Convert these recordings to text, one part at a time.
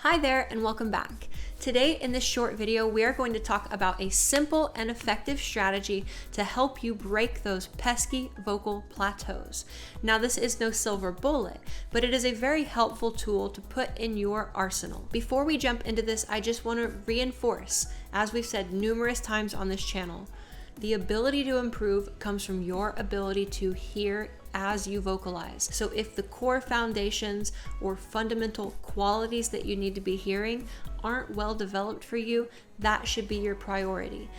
Hi there and welcome back. Today in this short video, we are going to talk about a simple and effective strategy to help you break those pesky vocal plateaus. Now, this is no silver bullet, but it is a very helpful tool to put in your arsenal. Before we jump into this, I just want to reinforce, as we've said numerous times on this channel, the ability to improve comes from your ability to hear as you vocalize. So if the core foundations or fundamental qualities that you need to be hearing aren't well developed for you, that should be your priority.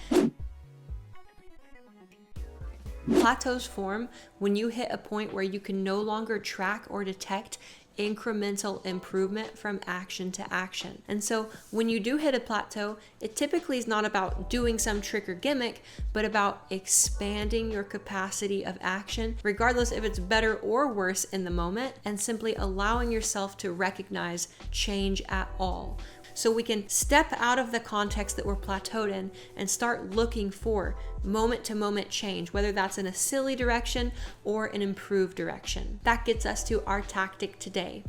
Plateaus form when you hit a point where you can no longer track or detect incremental improvement from action to action. And so when you do hit a plateau, it typically is not about doing some trick or gimmick, but about expanding your capacity of action, regardless if it's better or worse in the moment, and simply allowing yourself to recognize change at all. So we can step out of the context that we're plateaued in and start looking for moment to moment change, whether that's in a silly direction or an improved direction. That gets us to our tactic today: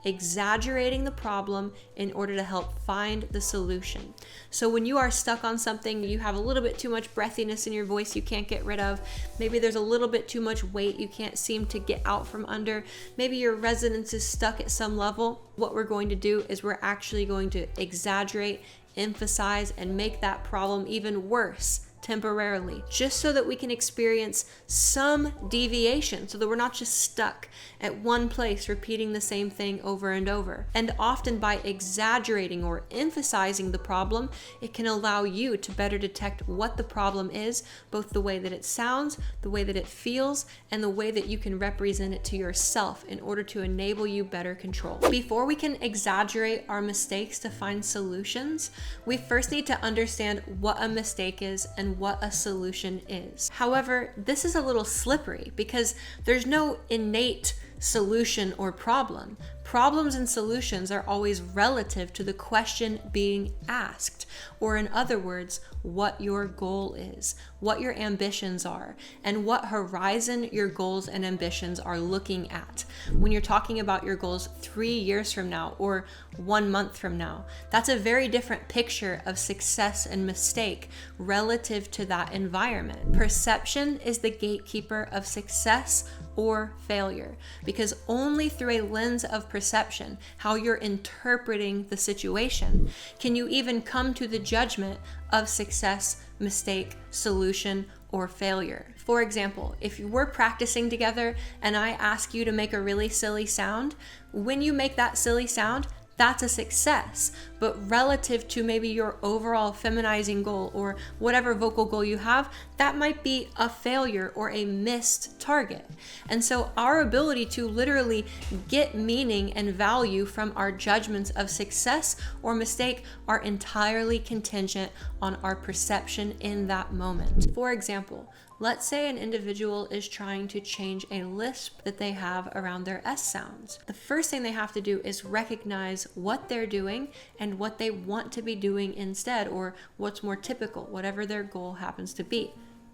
exaggerating the problem in order to help find the solution. So when you are stuck on something, you have a little bit too much breathiness in your voice you can't get rid of, maybe there's a little bit too much weight you can't seem to get out from under, maybe your resonance is stuck at some level, what we're going to do is we're actually going to exaggerate, emphasize, and make that problem even worse temporarily, just so that we can experience some deviation, so that we're not just stuck at one place repeating the same thing over and over. And often by exaggerating or emphasizing the problem, it can allow you to better detect what the problem is, both the way that it sounds, the way that it feels, and the way that you can represent it to yourself in order to enable you better control. Before we can exaggerate our mistakes to find solutions, we first need to understand what a mistake is and what a solution is. However, this is a little slippery because there's no innate solution or problem. Problems and solutions are always relative to the question being asked, or in other words, what your goal is, what your ambitions are, and what horizon your goals and ambitions are looking at. When you're talking about your goals 3 years from now or 1 month from now, that's a very different picture of success and mistake relative to that environment. Perception is the gatekeeper of success or failure, because only through a lens of perception, how you're interpreting the situation, can you even come to the judgment of success, mistake, solution, or failure. For example, if we're practicing together and I ask you to make a really silly sound, when you make that silly sound, that's a success. But relative to maybe your overall feminizing goal or whatever vocal goal you have, that might be a failure or a missed target. And so our ability to literally get meaning and value from our judgments of success or mistake are entirely contingent on our perception in that moment. For example, let's say an individual is trying to change a lisp that they have around their S sounds. The first thing they have to do is recognize what they're doing and what they want to be doing instead, or what's more typical, whatever their goal happens to be.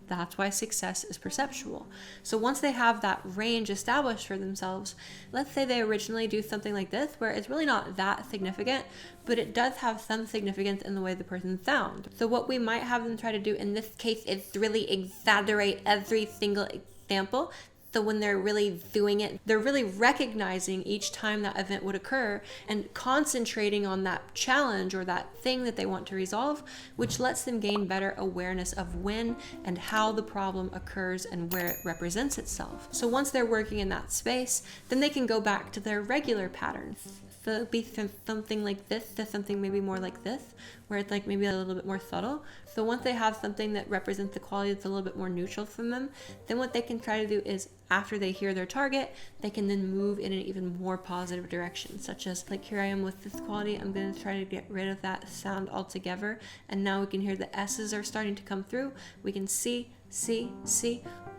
That's why success is perceptual. So once they have that range established for themselves, let's say they originally do something like this, where it's really not that significant, but it does have some significance in the way the person sounds. So what we might have them try to do in this case is really exaggerate every single example. So when they're really doing it, they're really recognizing each time that event would occur and concentrating on that challenge or that thing that they want to resolve, which lets them gain better awareness of when and how the problem occurs and where it represents itself. So once they're working in that space, then they can go back to their regular patterns. So it'll be something like this to something maybe more like this, where it's like maybe a little bit more subtle. So once they have something that represents the quality that's a little bit more neutral from them, then what they can try to do is, after they hear their target, they can then move in an even more positive direction, such as like, here I am with this quality, I'm going to try to get rid of that sound altogether, and now we can hear the S's are starting to come through. We can see,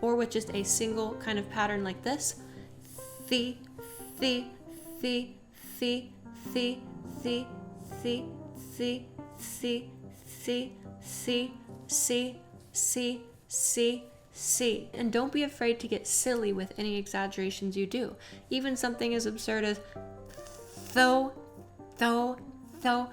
or with just a single kind of pattern like this, see, And don't be afraid to get silly with any exaggerations you do. Even something as absurd as though, So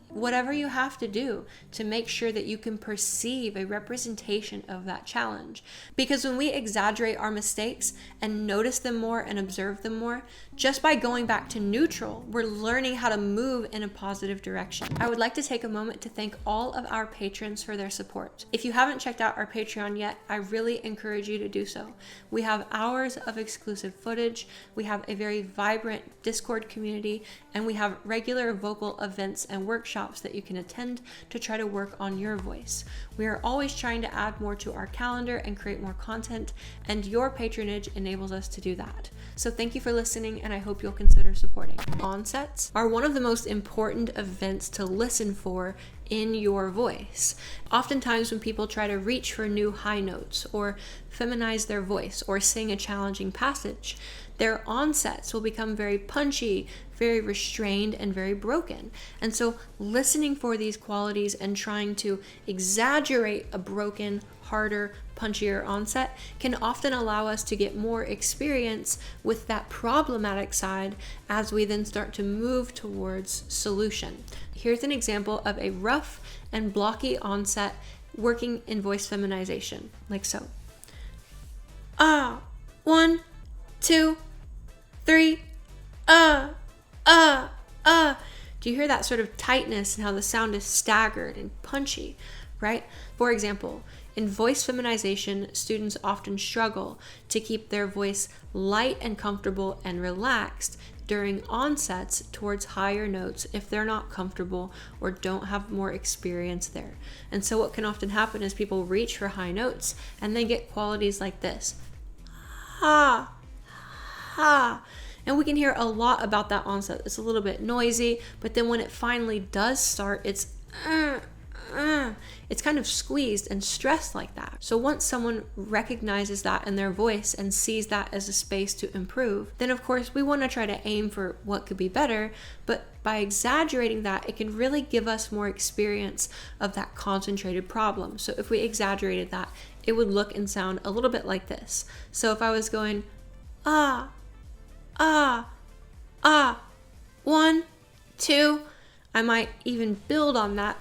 whatever you have to do to make sure that you can perceive a representation of that challenge. Because when we exaggerate our mistakes and notice them more and observe them more, just by going back to neutral, we're learning how to move in a positive direction. I would like to take a moment to thank all of our patrons for their support. If you haven't checked out our Patreon yet, I really encourage you to do so. We have hours of exclusive footage, we have a very vibrant Discord community, and we have regular vocal events and workshops that you can attend to try to work on your voice. We are always trying to add more to our calendar and create more content, and your patronage enables us to do that. So thank you for listening, and I hope you'll consider supporting. Onsets are one of the most important events to listen for in your voice. Oftentimes when people try to reach for new high notes or feminize their voice or sing a challenging passage, their onsets will become very punchy, very restrained, and very broken. And so listening for these qualities and trying to exaggerate a broken, harder, punchier onset can often allow us to get more experience with that problematic side as we then start to move towards solution. Here's an example of a rough and blocky onset working in voice feminization, like so. 1, 2, 3, Do you hear that sort of tightness and how the sound is staggered and punchy, right? For example, in voice feminization, students often struggle to keep their voice light and comfortable and relaxed during onsets towards higher notes if they're not comfortable or don't have more experience there. And so what can often happen is people reach for high notes and they get qualities like this. Ha, ha. And we can hear a lot about that onset. It's a little bit noisy, but then when it finally does start, it's kind of squeezed and stressed like that. So once someone recognizes that in their voice and sees that as a space to improve, then of course we want to try to aim for what could be better, but by exaggerating that, it can really give us more experience of that concentrated problem. So if we exaggerated that, it would look and sound a little bit like this. So if I was going, 1, 2, I might even build on that.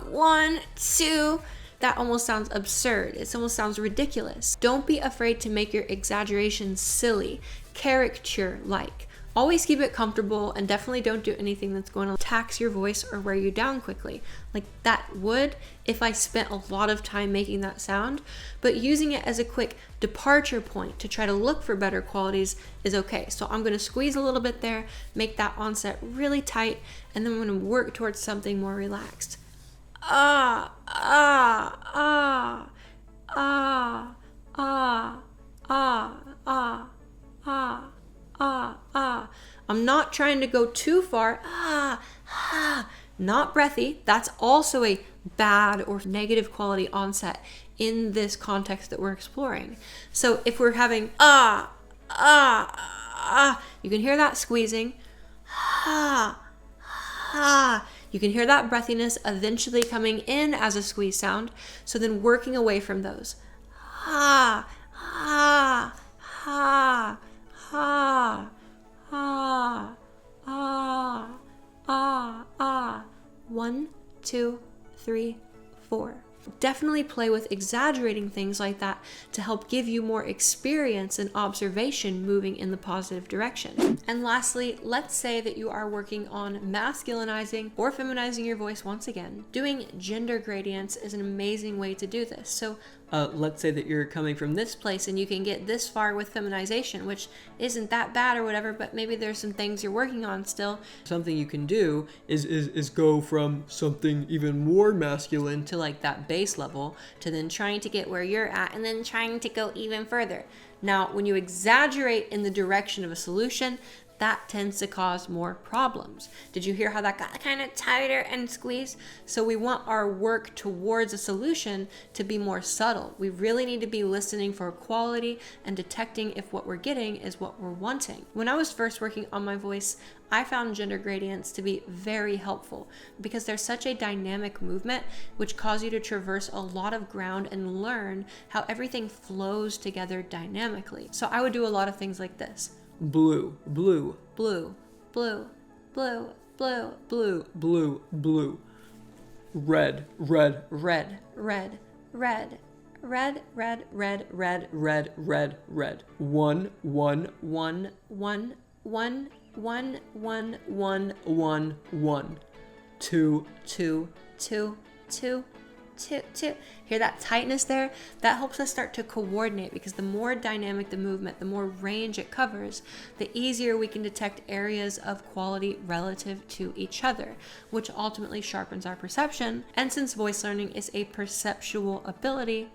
1, 2. That almost sounds absurd. It almost sounds ridiculous. Don't be afraid to make your exaggerations silly, caricature-like. Always keep it comfortable and definitely don't do anything that's going to tax your voice or wear you down quickly. Like that would if I spent a lot of time making that sound, but using it as a quick departure point to try to look for better qualities is okay. So I'm going to squeeze a little bit there, make that onset really tight, and then I'm going to work towards something more relaxed. I'm not trying to go too far. Not breathy. That's also a bad or negative quality onset in this context that we're exploring. So if we're having you can hear that squeezing. You can hear that breathiness eventually coming in as a squeeze sound. So then working away from those. 1, 2, 3, 4. Definitely play with exaggerating things like that to help give you more experience and observation moving in the positive direction. And lastly, let's say that you are working on masculinizing or feminizing your voice once again. Doing gender gradients is an amazing way to do this. So let's say that you're coming from this place and you can get this far with feminization, which isn't that bad or whatever, but maybe there's some things you're working on still. Something you can do is go from something even more masculine to like that base level to then trying to get where you're at and then trying to go even further. Now, when you exaggerate in the direction of a solution, that tends to cause more problems. Did you hear how that got kind of tighter and squeezed? So we want our work towards a solution to be more subtle. We really need to be listening for quality and detecting if what we're getting is what we're wanting. When I was first working on my voice, I found gender gradients to be very helpful because they're such a dynamic movement which cause you to traverse a lot of ground and learn how everything flows together dynamically. So I would do a lot of things like this. Blue, blue, blue, blue, blue, blue, blue, blue, blue. Red, red, red, red, red, red, red, red, red, red, red, red. One, one, one, one, one, one, one, one, one, one. Two, two, two, two, two, two. Hear that tightness there? That helps us start to coordinate, because the more dynamic the movement, the more range it covers, the easier we can detect areas of quality relative to each other, which ultimately sharpens our perception. And since voice learning is a perceptual ability,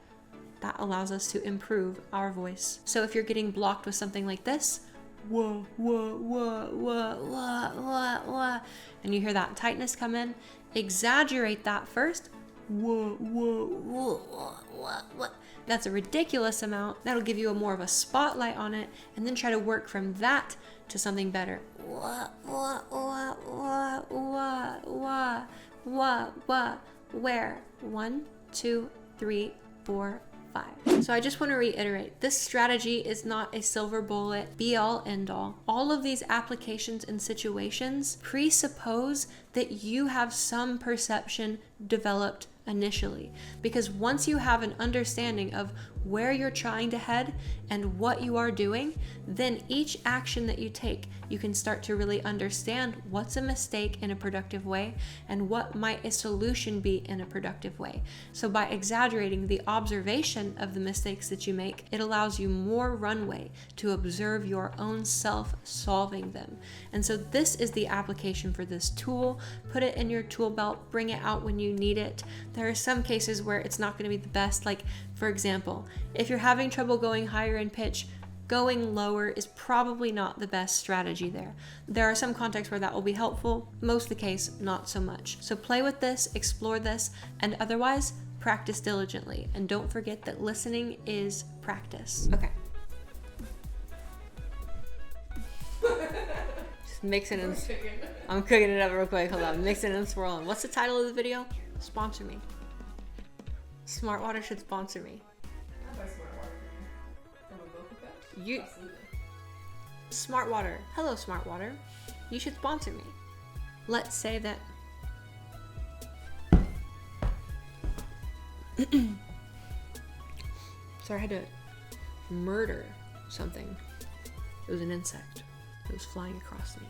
that allows us to improve our voice. So if you're getting blocked with something like this, whoa, whoa, whoa, whoa, whoa, whoa, whoa, and you hear that tightness come in, exaggerate that first. Whoa, whoa, whoa, whoa, whoa, whoa. That's a ridiculous amount. That'll give you more of a spotlight on it, and then try to work from that to something better. Whoa, whoa, whoa, whoa, whoa, whoa, whoa, whoa. Where? 1, 2, 3, 4, 5. So I just want to reiterate, this strategy is not a silver bullet, be all end all. All of these applications and situations presuppose that you have some perception developed initially, because once you have an understanding of where you're trying to head and what you are doing, then each action that you take, you can start to really understand what's a mistake in a productive way and what might a solution be in a productive way. So by exaggerating the observation of the mistakes that you make, it allows you more runway to observe your own self solving them. And so this is the application for this tool. Put it in your tool belt, bring it out when you need it. There are some cases where it's not going to be the best. Like, for example, if you're having trouble going higher in pitch, going lower is probably not the best strategy there. There are some contexts where that will be helpful. Most of the case, not so much. So play with this, explore this, and otherwise practice diligently. And don't forget that listening is practice. Okay. Just mixing and I'm cooking it up real quick. Hold on. Mixing and swirling. What's the title of the video? Sponsor me. Smart Water should sponsor me. I buy Smart Water from a local patch. You. Absolutely. Smart Water. Hello, Smart Water. You should sponsor me. Let's say that. So I had to murder something. It was an insect. It was flying across me.